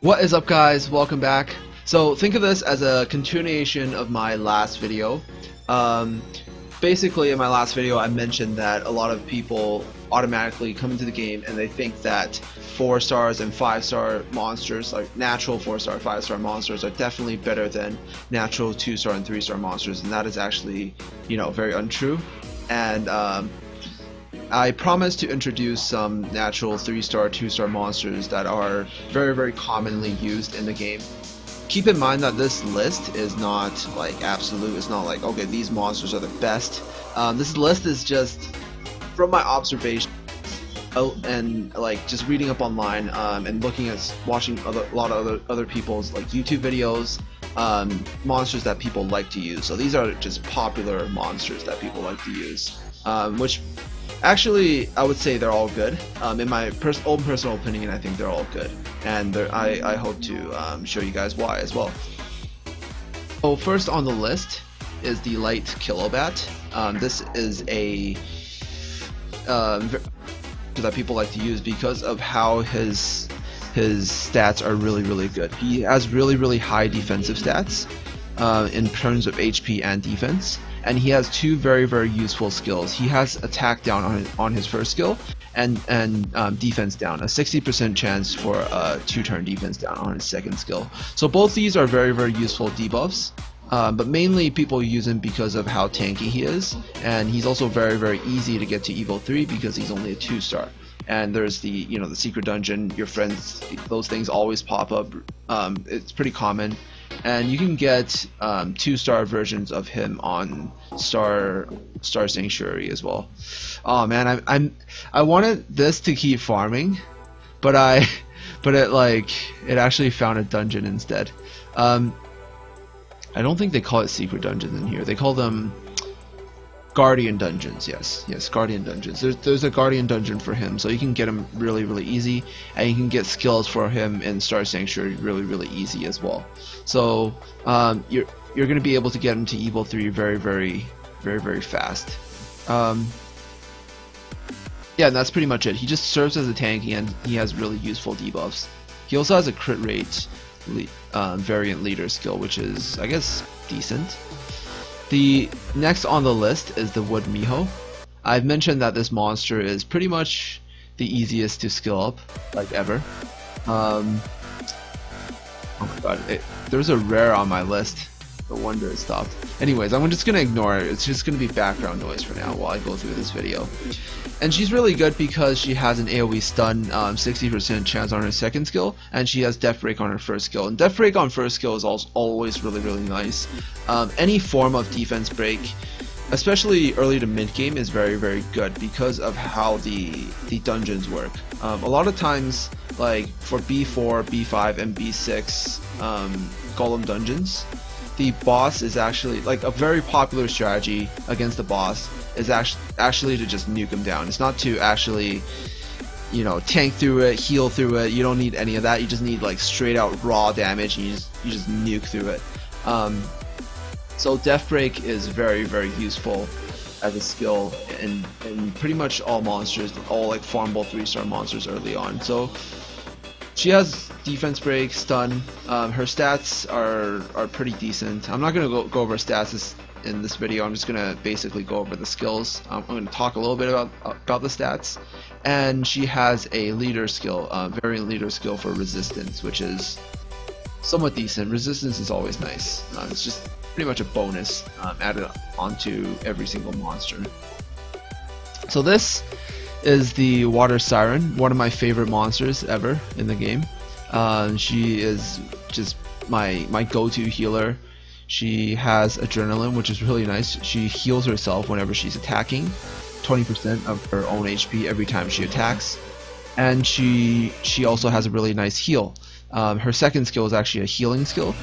What is up, guys? Welcome back. So think of this as a continuation of my last video. Basically in my last video I mentioned that a lot of people automatically come into the game and they think that 4-stars and 5-star monsters, like natural 4-star, 5-star monsters, are definitely better than natural 2-star and 3-star monsters, and that is actually, very untrue. And I promise to introduce some natural 3-star, 2-star monsters that are very, very commonly used in the game. Keep in mind that this list is not like absolute. It's not like, okay, these monsters are the best. This list is just from my observation and like just reading up online and looking at watching a lot of other people's like YouTube videos, monsters that people like to use. So these are just popular monsters that people like to use, which actually I would say they're all good. In my own personal opinion, I think they're all good, and I hope to show you guys why as well. So first on the list is the Light Kilobat. This is a that people like to use because of how his stats are really, really good. He has really, really high defensive stats in terms of HP and defense, and he has two very, very useful skills. He has attack down on his first skill and defense down, a 60% chance for a 2-turn defense down on his second skill. So both these are very, very useful debuffs. But mainly people use him because of how tanky he is, and he's also very, very easy to get to Evo 3 because he's only a 2-star. And there's the the secret dungeon, your friends, those things always pop up. It's pretty common, and you can get 2-star versions of him on Star Sanctuary as well. Oh man, I wanted this to keep farming, but it actually found a dungeon instead. I don't think they call it secret dungeons in here. They call them guardian dungeons. Yes, guardian dungeons. There's a guardian dungeon for him, so you can get him really, really easy, and you can get skills for him in Star Sanctuary really, really easy as well. So you're gonna be able to get him to Evo 3 very, very, very, very fast. Yeah, and that's pretty much it. He just serves as a tanky, and he has really useful debuffs. He also has a crit rate variant leader skill, which is, I guess, decent. The next on the list is the Wood Miho. I've mentioned that this monster is pretty much the easiest to skill up, like ever. Oh my god, there's a rare on my list. No wonder it stopped. Anyways, I'm just gonna ignore it. It's just gonna be background noise for now while I go through this video. And she's really good because she has an AoE stun, 60% chance on her second skill, and she has Death Break on her first skill. And Death Break on first skill is also always really, really nice. Any form of defense break, especially early to mid game, is very, very good because of how the dungeons work. A lot of times, like for B4, B5, and B6 Golem dungeons, the boss is actually, like, a very popular strategy against the boss is actually to just nuke him down. It's not to actually, tank through it, heal through it. You don't need any of that. You just need like straight out raw damage, and you just nuke through it. So Death Break is very, very useful as a skill in pretty much all monsters, all like farmable 3-star monsters early on. So she has defense break, stun. Her stats are pretty decent. I'm not gonna go over stats in this video. I'm just gonna basically go over the skills. I'm gonna talk a little bit about the stats. And she has a leader skill, variant leader skill for resistance, which is somewhat decent. Resistance is always nice. It's just pretty much a bonus added onto every single monster. So this is the Water Siren, one of my favorite monsters ever in the game. She is just my go-to healer. She has Adrenaline, which is really nice. She heals herself whenever she's attacking, 20% of her own HP every time she attacks, and she also has a really nice heal. Her second skill is actually a healing skill,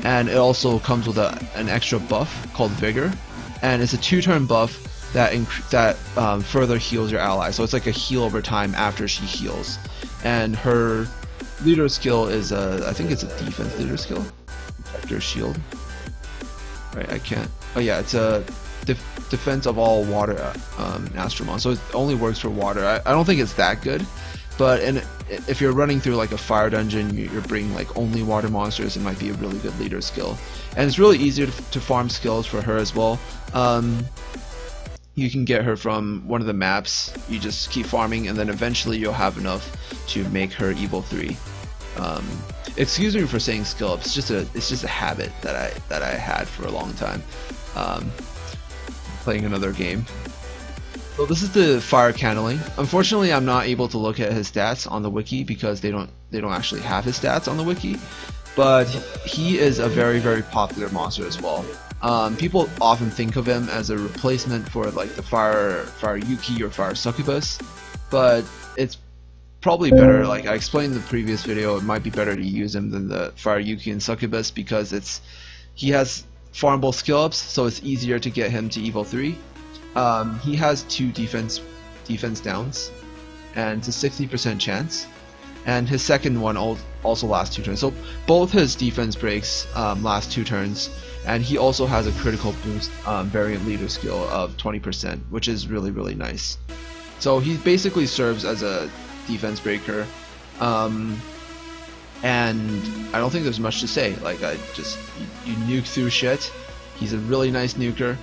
and it also comes with an extra buff called Vigor, and it's a 2-turn buff that further heals your ally. So it's like a heal over time after she heals. And her leader skill is I think it's a defense leader skill. Protector shield. Right, I can't. Oh yeah, it's a defense of all water Astromon. So it only works for water. I don't think it's that good, but if you're running through like a fire dungeon, you're bringing like only water monsters, it might be a really good leader skill. And it's really easy to farm skills for her as well. You can get her from one of the maps. You just keep farming, and then eventually you'll have enough to make her Evo 3. Excuse me for saying skill up. It's just a habit that I had for a long time. Playing another game. So this is the fire candling. Unfortunately, I'm not able to look at his stats on the wiki because they don't actually have his stats on the wiki. But he is a very, very popular monster as well. People often think of him as a replacement for like the fire Yuki or fire succubus, but it's probably better. Like I explained in the previous video, it might be better to use him than the fire Yuki and succubus because he has farmable skill ups, so it's easier to get him to Evo 3. He has 2 defense downs, and it's a 60% chance. And his second one also lasts 2 turns. So both his defense breaks last 2 turns, and he also has a critical boost variant leader skill of 20%, which is really, really nice. So he basically serves as a defense breaker, and I don't think there's much to say. Like you nuke through shit. He's a really nice nuker.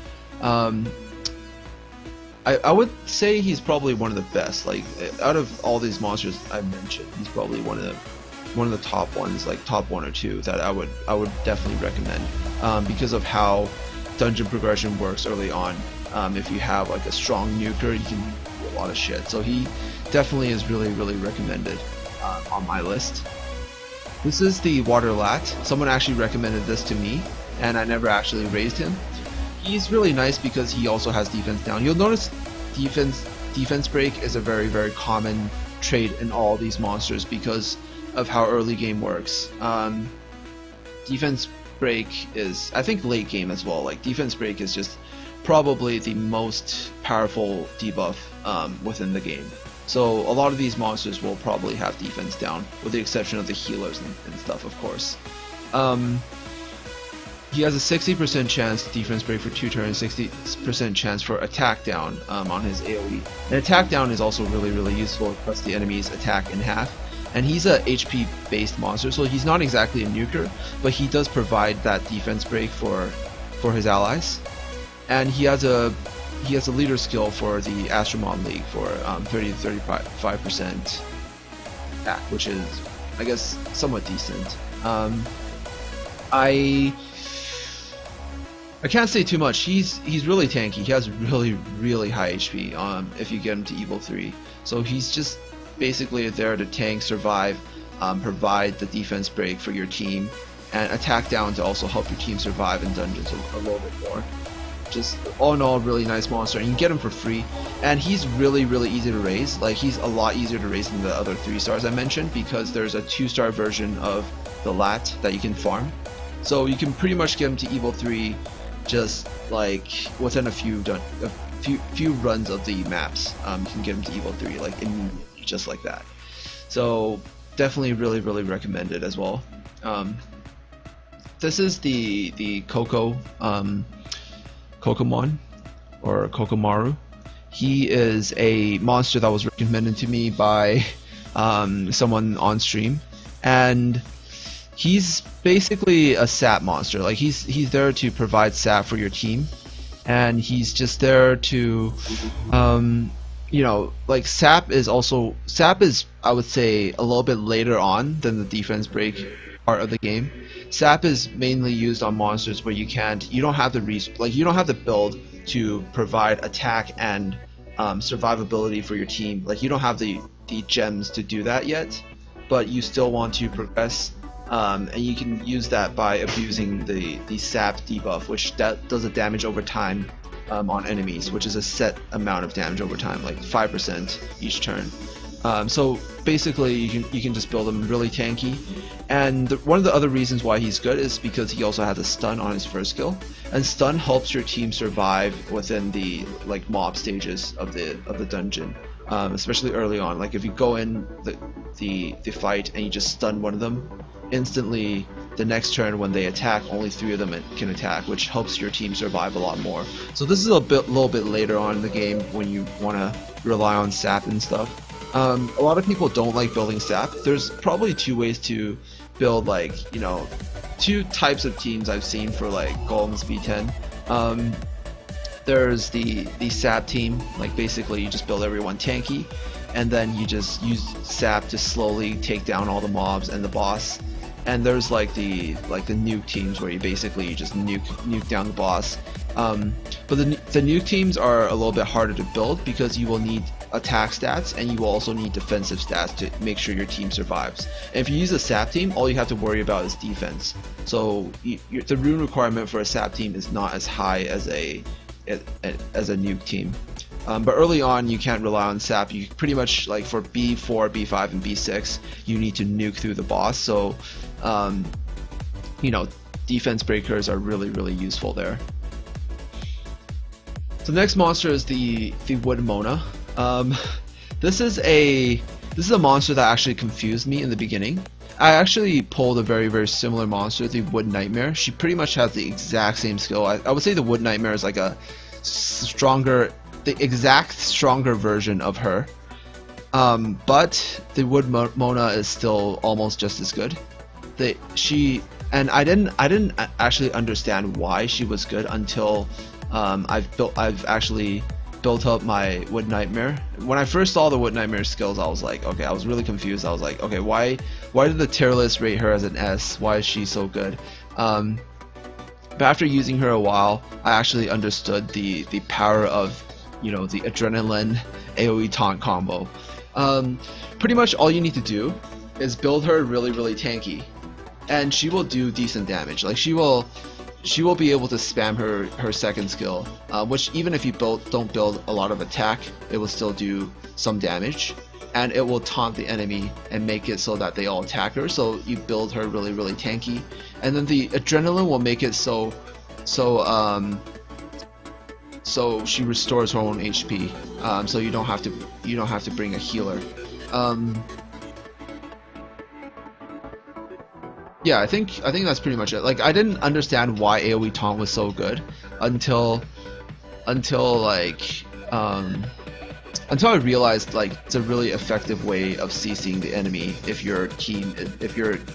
I would say he's probably one of the best. Like out of all these monsters I've mentioned, he's probably one of the top ones, like top 1 or 2 that I would definitely recommend because of how dungeon progression works early on. If you have like a strong nuker, you can do a lot of shit. So he definitely is really, really recommended on my list. This is the water lat. Someone actually recommended this to me, and I never actually raised him. He's really nice because he also has defense down. You'll notice defense break is a very, very common trait in all these monsters because of how early game works. Defense break is, I think, late game as well. Like defense break is just probably the most powerful debuff within the game. So a lot of these monsters will probably have defense down, with the exception of the healers and stuff, of course. He has a 60% chance defense break for 2 turns, 60% chance for attack down on his AoE. And attack down is also really, really useful. It cuts the enemy's attack in half. And he's a HP based monster, so he's not exactly a nuker, but he does provide that defense break for his allies. And he has a leader skill for the Astromon League for 30 to 35% attack, which is, I guess, somewhat decent. I can't say too much. He's really tanky. He has really, really high HP if you get him to Evo 3. So he's just basically there to tank, survive, provide the defense break for your team, and attack down to also help your team survive in dungeons a little bit more. Just all in all, really nice monster, and you can get him for free. And he's really, really easy to raise. Like he's a lot easier to raise than the other 3 stars I mentioned because there's a 2-star version of the lat that you can farm. So you can pretty much get him to Evo 3 just like within a few runs of the maps. You can get him to Evo 3 like immediately, just like that. So definitely really, really recommended as well. This is the Kokomon or Kokomaru. He is a monster that was recommended to me by someone on stream, and he's basically a sap monster. Like he's there to provide sap for your team, and he's just there to you know, like sap is I would say a little bit later on than the defense break part of the game. Sap is mainly used on monsters where you don't have the build to provide attack and survivability for your team. Like you don't have the gems to do that yet, but you still want to progress. And you can use that by abusing the sap debuff, which does a damage over time on enemies, which is a set amount of damage over time, like 5% each turn. So basically you can just build him really tanky, and one of the other reasons why he's good is because he also has a stun on his first skill, and stun helps your team survive within the like mob stages of the dungeon, especially early on. Like if you go in the fight and you just stun one of them, instantly the next turn when they attack, only 3 of them can attack, which helps your team survive a lot more. So this is a little bit later on in the game when you want to rely on sap and stuff. A lot of people don't like building sap. There's probably two ways to build, like, you know, two types of teams I've seen for like Golems V10. There's the sap team, like basically you just build everyone tanky, and then you just use sap to slowly take down all the mobs and the boss. And there's like the nuke teams where you basically just nuke down the boss. But the nuke teams are a little bit harder to build because you will need attack stats and you will also need defensive stats to make sure your team survives. And if you use a sap team, all you have to worry about is defense. So the rune requirement for a sap team is not as high as a nuke team. But early on you can't rely on sap. You pretty much, like for B4, B5, and B6, you need to nuke through the boss. So you know, defense breakers are really useful there. So the next monster is the Wood Mona. This is a monster that actually confused me in the beginning. I actually pulled a very similar monster, the Wood Nightmare. She pretty much has the exact same skill. I would say the Wood Nightmare is like a the exact stronger version of her. But the Wood Mona is still almost just as good. I didn't actually understand why she was good until I've actually built up my Wood Nightmare. When I first saw the Wood Nightmare skills, I was like, okay, I was really confused. I was like, okay, why did the tier list rate her as an S? Why is she so good? But after using her a while, I actually understood the power of, you know, the adrenaline AoE taunt combo. Pretty much all you need to do is build her really tanky, and she will do decent damage. Like she will be able to spam her second skill, which even if you don't build a lot of attack, it will still do some damage, and it will taunt the enemy and make it so that they all attack her. So you build her really tanky, and then the adrenaline will make it so she restores her own HP. So you don't have to bring a healer. Yeah, I think that's pretty much it. Like, I didn't understand why AoE taunt was so good until I realized, like, it's a really effective way of CCing the enemy if your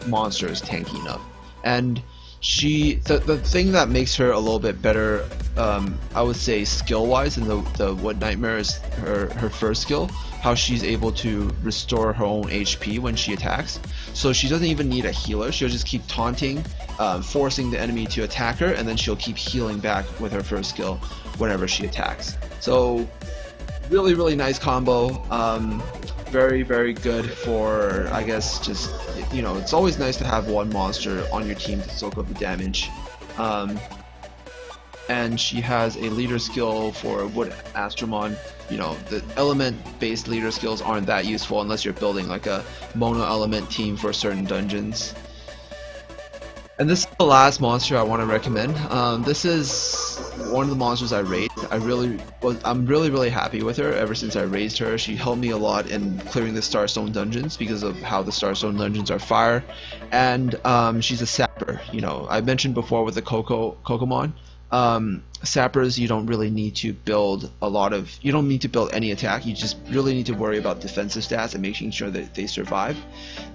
monster is tanky enough. And the thing that makes her a little bit better, I would say skill wise, than the Wood Nightmare is her first skill. How she's able to restore her own HP when she attacks. So she doesn't even need a healer. She'll just keep taunting, forcing the enemy to attack her, and then she'll keep healing back with her first skill whenever she attacks. So really nice combo. Very good for, I guess, just, you know, it's always nice to have one monster on your team to soak up the damage. And she has a leader skill for Wood Astromon. You know, the element-based leader skills aren't that useful unless you're building like a mono-element team for certain dungeons. And this is the last monster I want to recommend. This is one of the monsters I raised. I'm really happy with her ever since I raised her. She helped me a lot in clearing the Starstone dungeons because of how the Starstone dungeons are fire. And she's a sapper. You know, I mentioned before with the Kokomon. Sappers, you don't really need to build you don't need to build any attack. You just really need to worry about defensive stats and making sure that they survive.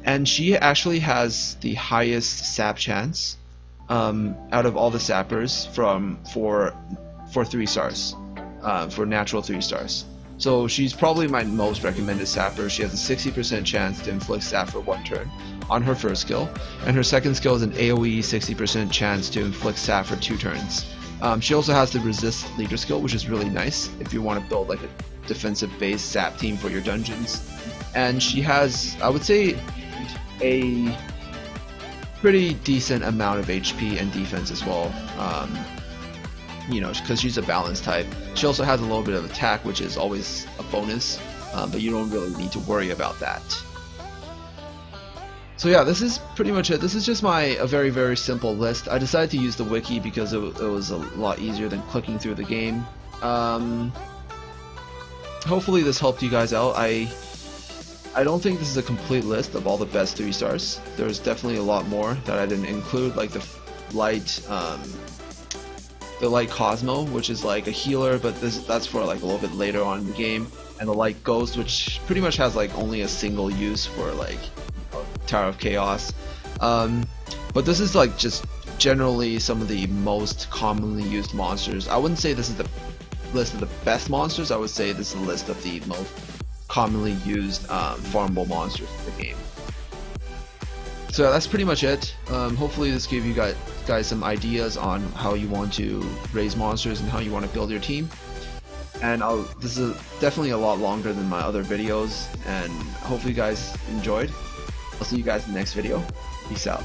And she actually has the highest sap chance out of all the sappers for 3 stars, for natural 3 stars. So she's probably my most recommended sapper. She has a 60% chance to inflict sap for 1 turn on her first skill, and her second skill is an AoE 60% chance to inflict sap for 2 turns. She also has the resist leader skill, which is really nice if you want to build like a defensive based sap team for your dungeons. And she has, I would say, a pretty decent amount of HP and defense as well. You know, because she's a balanced type. She also has a little bit of attack, which is always a bonus, but you don't really need to worry about that. So yeah, this is pretty much it. This is just a very simple list. I decided to use the wiki because it was a lot easier than clicking through the game. Hopefully this helped you guys out. I don't think this is a complete list of all the best 3 stars. There's definitely a lot more that I didn't include, like the the light Cosmo, which is like a healer, but that's for like a little bit later on in the game, and the light Ghost, which pretty much has like only a single use for like Tower of Chaos. But this is like just generally some of the most commonly used monsters. I wouldn't say this is the list of the best monsters. I would say this is a list of the most commonly used farmable monsters in the game. So that's pretty much it. Hopefully this gave you guys some ideas on how you want to raise monsters and how you want to build your team. And this is definitely a lot longer than my other videos, and hopefully you guys enjoyed. I'll see you guys in the next video. Peace out.